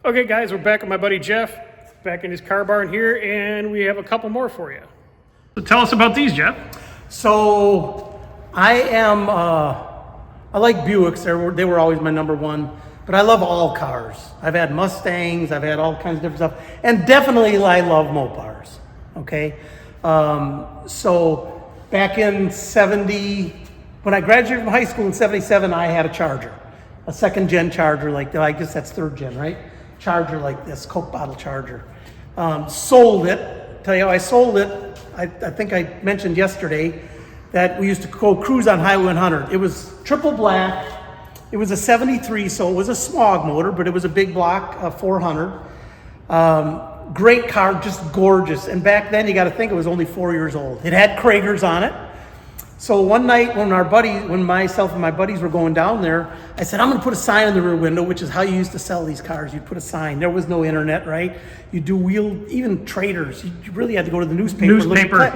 Okay guys, we're back with my buddy Jeff, back in his car barn here, and we have a couple more for you. So tell us about these, Jeff. So I like Buicks. They were always my number one, but I love all cars. I've had Mustangs, I've had all kinds of different stuff, and definitely I love Mopars, okay? So back in 70, when I graduated from high school in 77, I had a Charger, a second gen Charger, like I guess that's third gen, right? Charger like this, Coke bottle Charger. Sold it. Tell you how I sold it. I think I mentioned yesterday that we used to go cruise on Highway 100. It was triple black. It was a 73, so it was a smog motor, but it was a big block 400. Great car, just gorgeous. And back then, you got to think it was only 4 years old. It had Kragers on it. So one night when myself and my buddies were going down there, I said, I'm going to put a sign in the rear window, which is how you used to sell these cars. You'd put a sign. There was no internet, right? You do even traders. You really had to go to the newspaper.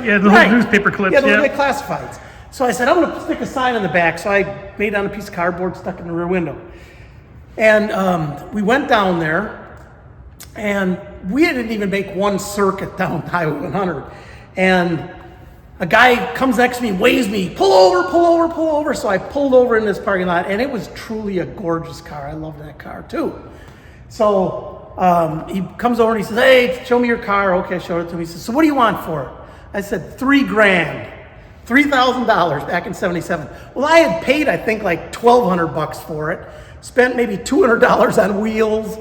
Yeah, the newspaper clips. Yeah, those classifieds. So I said, I'm going to stick a sign on the back. So I made it on a piece of cardboard, stuck it in the rear window. And we went down there, and we didn't even make one circuit down Highway 100. And a guy comes next to me, waves me, pull over, pull over, pull over. So I pulled over in this parking lot, and it was truly a gorgeous car. I love that car too. So he comes over and he says, hey, show me your car. Okay, I showed it to him. He says, so what do you want for it? I said, $3,000, $3,000 back in 77. Well, I had paid, I think, like $1,200 for it. Spent maybe $200 on wheels.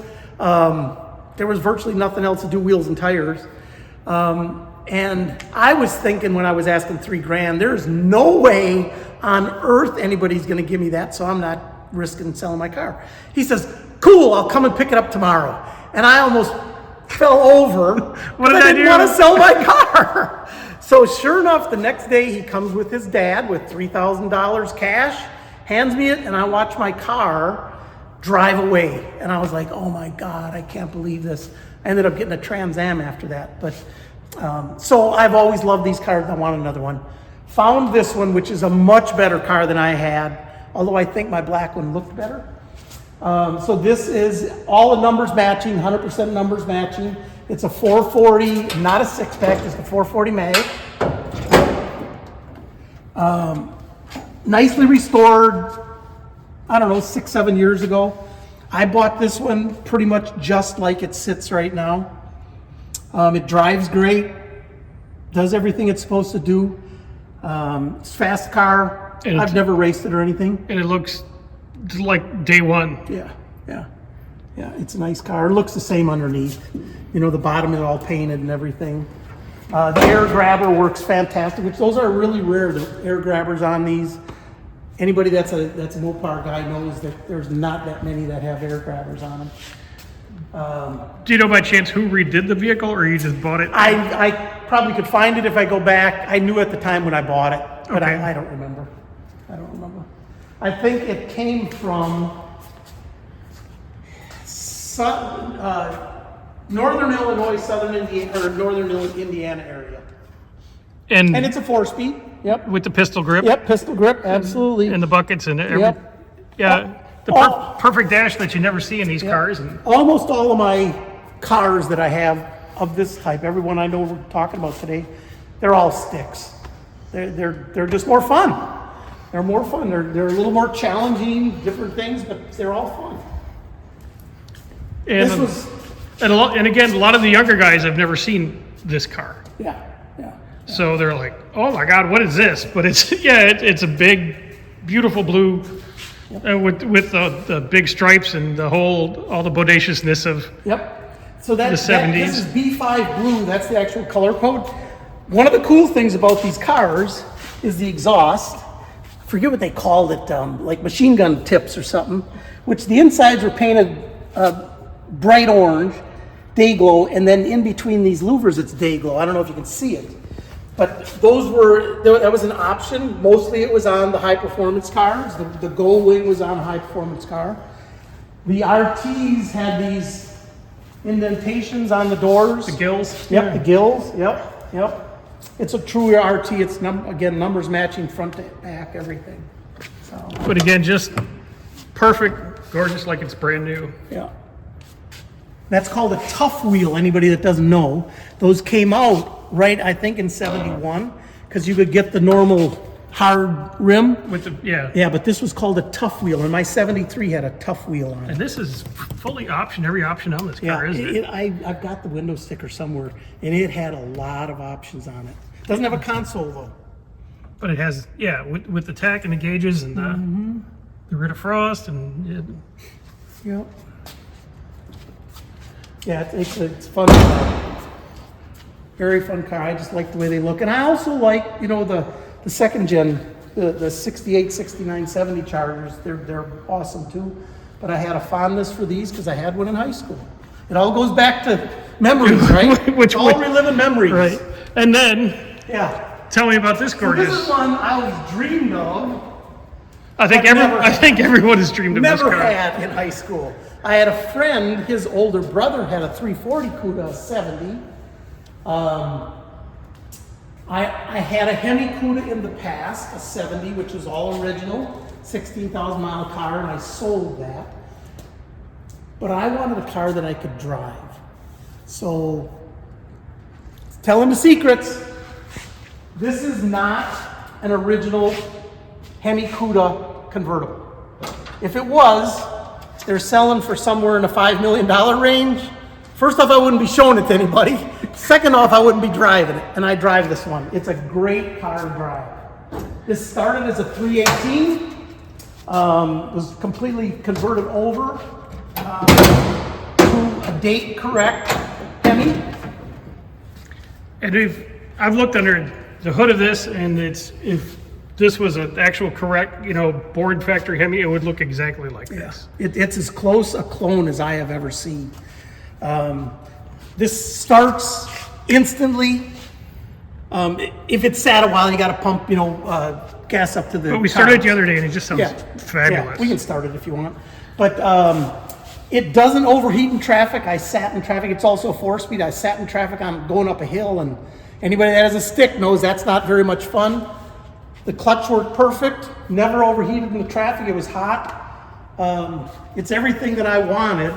There was virtually nothing else to do, wheels and tires. And I was thinking when I was asking $3,000, there's no way on earth anybody's going to give me that, so I'm not risking selling my car. He says, cool, I'll come and pick it up tomorrow. And I almost fell over. What did I do? didn't want to sell my car. So sure enough, the next day he comes with his dad with $3,000 cash, hands me it, and I watch my car drive away. And I was like, oh my God, I can't believe this. I ended up getting a Trans Am after that. But so I've always loved these cars. I want another one. Found this one, which is a much better car than I had, although I think my black one looked better. So this is all the numbers matching, 100% numbers matching. It's a 440, not a six-pack, it's a 440 mag. Nicely restored, I don't know, 6-7 years ago. I bought this one pretty much just like it sits right now. It drives great, does everything it's supposed to do. It's a fast car. I've never raced it or anything. And it looks like day one. Yeah, it's a nice car. It looks the same underneath. You know, the bottom is all painted and everything. The air grabber works fantastic, which those are really rare, the air grabbers on these. Anybody that's a Mopar guy knows that there's not that many that have air grabbers on them. Do you know by chance who redid the vehicle, or you just bought it? I probably could find it if I go back. I knew at the time when I bought it, but okay. I don't remember. I think it came from northern Illinois, southern Indiana, or northern Indiana area. And it's a 4-speed. Yep. With the pistol grip. Yep, pistol grip, absolutely. And the buckets and everything. Yep. Yeah. The perfect dash that you never see in these cars. And almost all of my cars that I have of this type, everyone I know we're talking about today, they're all sticks. They're just more fun. They're more fun. They're a little more challenging, different things, but they're all fun. And again, a lot of the younger guys have never seen this car. Yeah. So they're like, oh my God, what is this? But it's a big, beautiful blue. With the big stripes and all the bodaciousness of So the 70s. This is B5 blue. That's the actual color code. One of the cool things about these cars is the exhaust. I forget what they called it, like machine gun tips or something, which the insides were painted bright orange, day glow, and then in between these louvers it's day glow. I don't know if you can see it. But that was an option. Mostly it was on the high performance cars. The Gold Wing was on a high performance car. The RTs had these indentations on the doors. The gills. Yep, the gills. Yep. It's a true RT. It's again numbers matching front to back, everything. So. But again, just perfect, gorgeous, like it's brand new. Yeah. That's called a tough wheel, anybody that doesn't know. Those came out right, I think, in 71, because you could get the normal hard rim. With the, yeah. Yeah, but this was called a tough wheel, and my 73 had a tough wheel on it. And this is fully option, every option on this car, isn't it? I've got the window sticker somewhere, and it had a lot of options on it. Doesn't have a console, though. But it has, yeah, with the tack and the gauges and the rid of frost and Yep. Yeah, it's fun. Very fun car. I just like the way they look. And I also like, you know, the second gen, the 68, 69, 70 Chargers. They're awesome too. But I had a fondness for these because I had one in high school. It all goes back to memories, right? Which all reliving memories. Right. And then, yeah. Tell me about this gorgeous. So this is one I always dreamed of. I think everyone has dreamed of this car. Never had in high school. I had a friend, his older brother had a 340 Cuda 70. I had a Hemi Cuda in the past, a 70, which was all original, 16,000 mile car, and I sold that. But I wanted a car that I could drive. So, tell him the secrets. This is not an original Hemi Cuda convertible. If it was, they're selling for somewhere in the $5 million range. First off, I wouldn't be showing it to anybody. Second off, I wouldn't be driving it. And I drive this one. It's a great car to drive. This started as a 318, was completely converted over to a date correct Hemi. And I've looked under the hood of this, and if this was an actual correct, you know, board factory Hemi, it would look exactly like this. It's as close a clone as I have ever seen. This starts instantly. If it sat a while, you got to pump, you know, gas up to the. But we started it the other day, and it just sounds fabulous. Yeah, we can start it if you want. But it doesn't overheat in traffic. I sat in traffic. It's also a 4-speed. I sat in traffic on going up a hill, and anybody that has a stick knows that's not very much fun. The clutch worked perfect. Never overheated in the traffic. It was hot. It's everything that I wanted.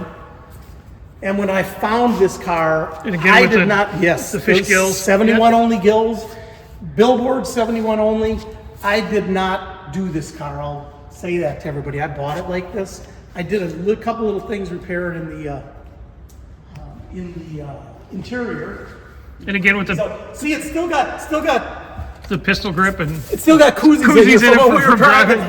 And when I found this car, I did not. Yes, the fish gills, 71 only gills, billboard 71 only. I did not do this car. I'll say that to everybody. I bought it like this. I did a couple little things, repaired in the interior. And again with the see, it's still got the pistol grip, and it's still got koozies in it for driving.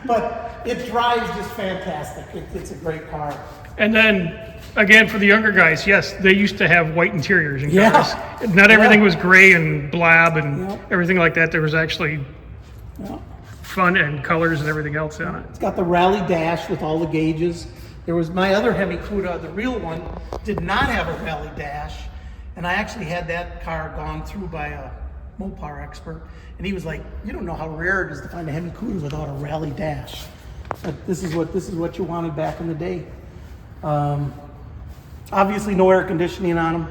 But it drives just fantastic. It's a great car. And then, again, for the younger guys, yes, they used to have white interiors in cars. Not everything was gray and blab and everything like that. There was actually fun and colors and everything else on it. It's got the rally dash with all the gauges. There was my other Hemi Cuda, the real one, did not have a rally dash. And I actually had that car gone through by a Mopar expert. And he was like, you don't know how rare it is to find a Hemi Cuda without a rally dash. But this is what you wanted back in the day. Obviously no air conditioning on them.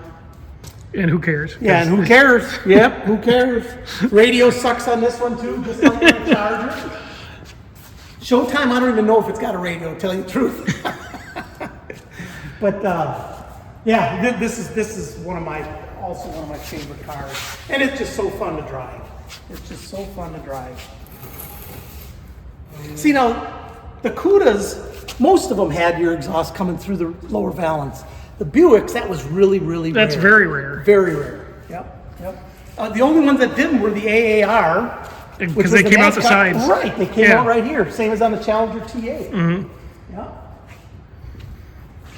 And who cares? Yeah, and who cares? Yep, who cares? Radio sucks on this one too, just like the Charger. Showtime, I don't even know if it's got a radio, to tell you the truth. But yeah, this is one of my favorite cars. And it's just so fun to drive. It's just so fun to drive. See now, the Cudas, most of them had your exhaust coming through the lower valance. The Buicks, that was really rare. That's very rare. Very rare. Yep. The only ones that didn't were the AAR. Because they came out the sides. Right, they came out right here. Same as on the Challenger T8. Mm-hmm. Yeah.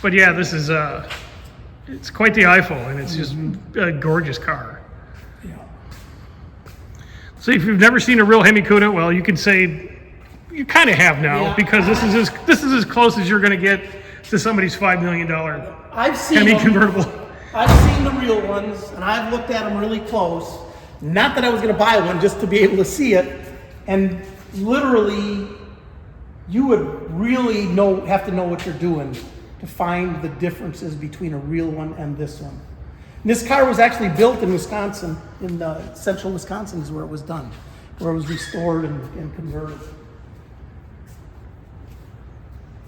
But yeah, this is it's quite the eyeful, and it's just a gorgeous car. Yeah. So if you've never seen a real Hemi Cuda, well, you could say you kind of have now, because this is as close as you're going to get to somebody's $5 million Hemi convertible. I've seen the real ones, and I've looked at them really close. Not that I was going to buy one, just to be able to see it. And literally, you would really have to know what you're doing to find the differences between a real one and this one. And this car was actually built in Wisconsin, in central Wisconsin is where it was done, where it was restored and converted.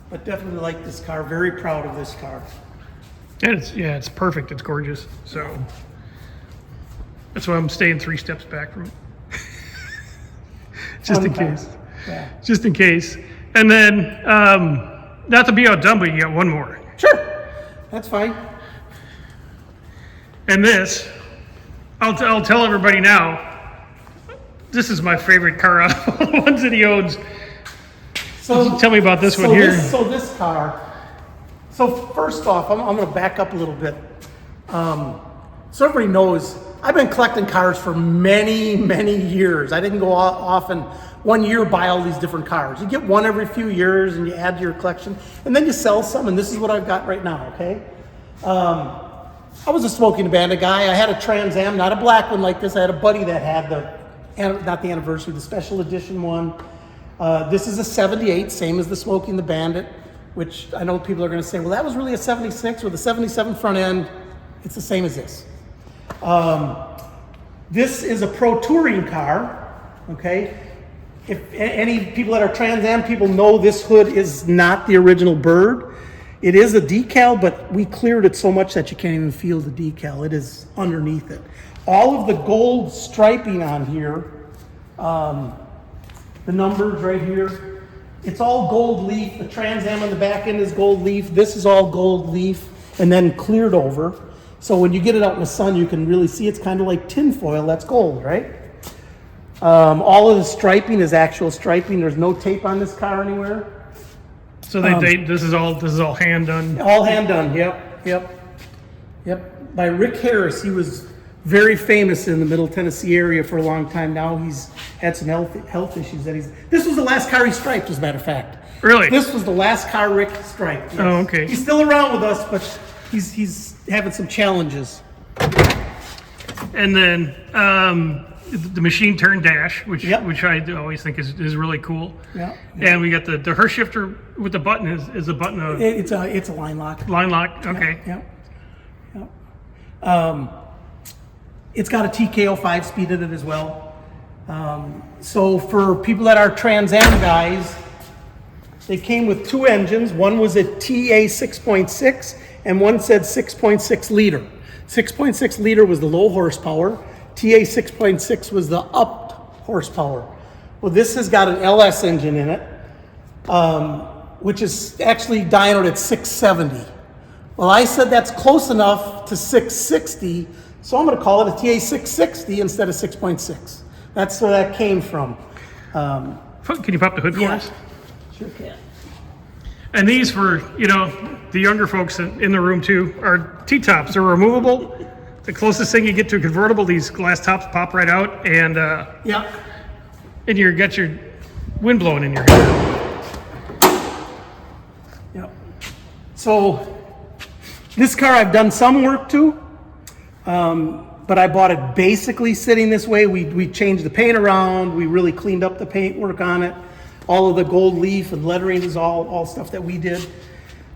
But definitely like this car, very proud of this car. And it's perfect. It's gorgeous. So that's why I'm staying 3 steps back from it. Just in case. Yeah. Just in case. And then, not to be outdone, but you got one more. Sure. That's fine. And this, I'll tell everybody now, this is my favorite car out of all the ones that he owns. So tell me about this one here. This car. So first off, I'm going to back up a little bit. So everybody knows I've been collecting cars for many, many years. I didn't go off and one year buy all these different cars. You get one every few years and you add to your collection, and then you sell some, and this is what I've got right now, okay? I was a smoking bandit guy. I had a Trans Am, not a black one like this. I had a buddy that had not the anniversary, the special edition one. This is a 78, same as the Smoking the Bandit, which I know people are going to say, well, that was really a 76 with a 77 front end. It's the same as this. This is a Pro Touring car, okay? If any people that are Trans Am people know, this hood is not the original bird. It is a decal, but we cleared it so much that you can't even feel the decal. It is underneath it. All of the gold striping on here, the numbers right here, it's all gold leaf. The Trans Am on the back end is gold leaf. This is all gold leaf and then cleared over. So when you get it out in the sun, you can really see it's kind of like tin foil. That's gold, right? All of the striping is actual striping. There's no tape on this car anywhere. So this is all hand done. All hand done. Yep. By Rick Harris. He was very famous in the Middle Tennessee area for a long time. Now he's had some health issues This was the last car he striped, as a matter of fact. Really? This was the last car Rick striped. Yes. Oh, okay. He's still around with us, but he's having some challenges. And then the machine turn dash, which I always think is really cool. Yeah. And we got the Hurst shifter with the button is a button of it's a line lock. Line lock. Okay. Yep. It's got a TKO 5-speed in it as well. So for people that are Trans Am guys, they came with 2 engines. One was a TA 6.6 and one said 6.6 liter. 6.6 liter was the low horsepower. TA 6.6 was the up horsepower. Well, this has got an LS engine in it, which is actually dynoed at 670. Well, I said that's close enough to 660, so I'm going to call it a TA 660 instead of 6.6. That's where that came from. Can you pop the hood for us? Sure can. And these, for the younger folks in the room too, are T-tops. They're removable. The closest thing you get to a convertible, these glass tops pop right out, and and you got your wind blowing in your hair. Yep. So this car I've done some work to, but I bought it basically sitting this way. We changed the paint around. We really cleaned up the paint work on it. All of the gold leaf and lettering is all stuff that we did.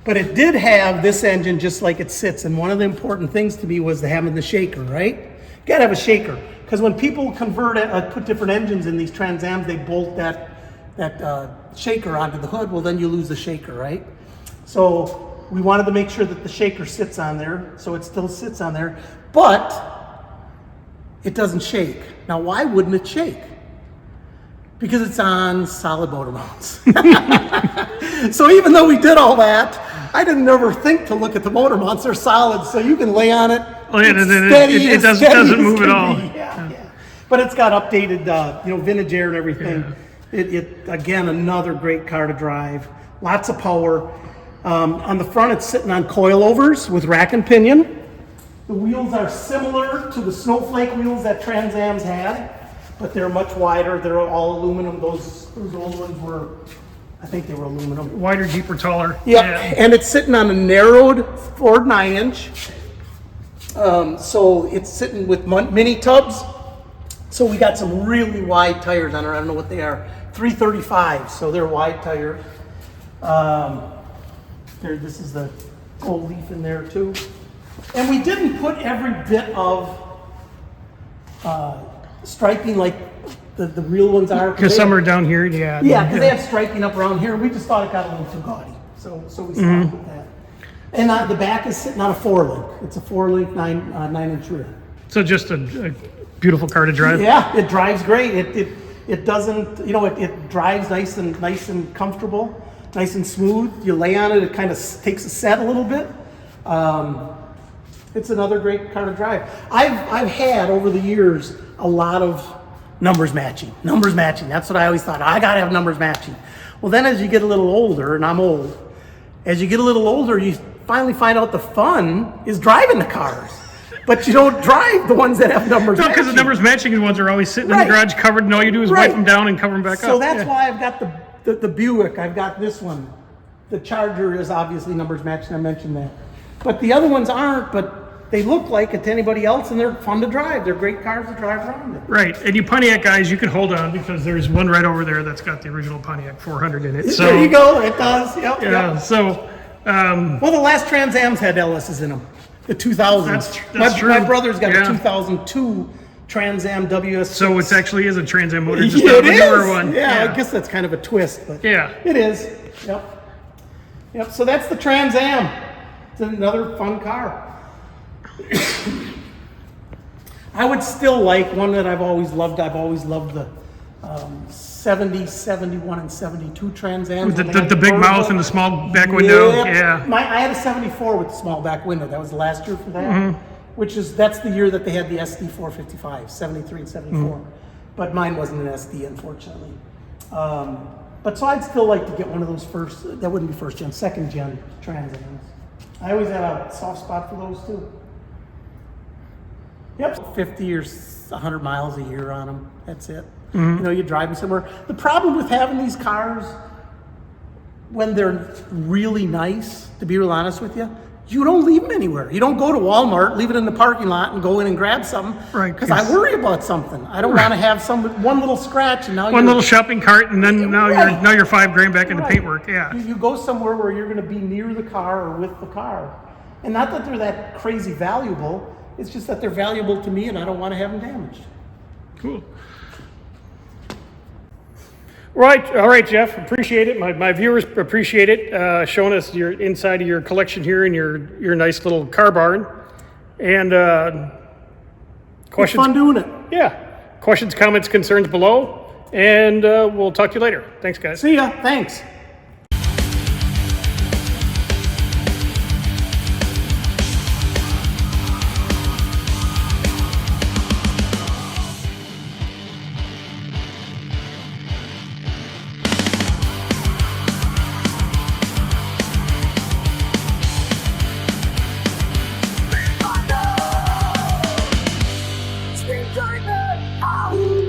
But it did have this engine just like it sits. And one of the important things to me was having the shaker, right? You gotta have a shaker. Because when people convert it, put different engines in these Trans Ams, they bolt that shaker onto the hood. Well, then you lose the shaker, right? So we wanted to make sure that the shaker sits on there. So it still sits on there, but it doesn't shake. Now, why wouldn't it shake? Because it's on solid motor mounts. So even though we did all that, I didn't ever think to look at the motor mounts. They're solid, so you can lay on it. It doesn't move at all. Yeah. But it's got updated, vintage air and everything. Yeah. It again, another great car to drive. Lots of power. On the front, it's sitting on coilovers with rack and pinion. The wheels are similar to the snowflake wheels that Trans Ams had, but they're much wider. They're all aluminum. Those old ones were, I think they were aluminum. Wider, deeper, taller. Yeah, and it's sitting on a narrowed Ford 9-inch. So it's sitting with mini tubs. So we got some really wide tires on her. I don't know what they are. 335, so they're wide tires. This is the gold leaf in there too. And we didn't put every bit of striping like the real ones are. Because some are down here, Yeah, because they have striping up around here. We just thought it got a little too gaudy. So we stopped with that. And the back is sitting on a 4-link. It's a 4-link 9-inch rear. So just a beautiful car to drive. Yeah, it drives great. It doesn't, you know, it drives nice and comfortable, nice and smooth. You lay on it, it kind of takes a set a little bit. It's another great car to drive. I've had over the years a lot of numbers matching. That's what I always thought. I gotta have numbers matching. Well, then as you get a little older, and I'm old, as you get a little older, you finally find out the fun is driving the cars. But you don't drive the ones that have numbers matching. No, because the numbers matching ones are always sitting in the garage covered, and all you do is wipe them down and cover them back up. So that's why I've got the Buick. I've got this one. The Charger is obviously numbers matching. I mentioned that. But the other ones aren't, but they look like it to anybody else, and they're fun to drive. They're great cars to drive around in. Right, and you Pontiac guys, you can hold on because there's one right over there that's got the original Pontiac 400 in it. So there you go. It does. Yep. Yeah. Yep. So. Well, the last Trans Am's had LS's in them. The 2000s. That's true. My brother's got a 2002 Trans Am WS. So it actually is a Trans Am motor, just Yeah, a newer one. Yeah, I guess that's kind of a twist, but yeah, it is. Yep. So that's the Trans Am. It's another fun car. I would still like one that I've always loved. I've always loved the 70, 71, and 72 Trans Ams. The big mouth and the small back window. Yeah. I had a 74 with the small back window. That was the last year for that. That's the year that they had the SD 455, 73 and 74. But mine wasn't an SD, unfortunately. But so I'd still like to get one of those that wouldn't be first gen, second gen Trans Ams. I always had a soft spot for those too. Yep, 50 or 100 miles a year on them. That's it. You know, you drive them somewhere. The problem with having these cars, when they're really nice, to be real honest with you, you don't leave them anywhere. You don't go to Walmart, leave it in the parking lot, and go in and grab something. Right. Because I worry about something. I don't want to have one little scratch and now one little shopping cart, and then now you're $5,000 back into Right. paintwork. Yeah. You go somewhere where you're going to be near the car or with the car, and not that they're that crazy valuable. It's just that they're valuable to me, and I don't want to have them damaged. Cool. Right, all right, Jeff. Appreciate it. My viewers appreciate it. Showing us your inside of your collection here in your nice little car barn. And questions. It's fun doing it. Yeah. Questions, comments, concerns below, and we'll talk to you later. Thanks, guys. See ya. Thanks. Street Driver! Oh!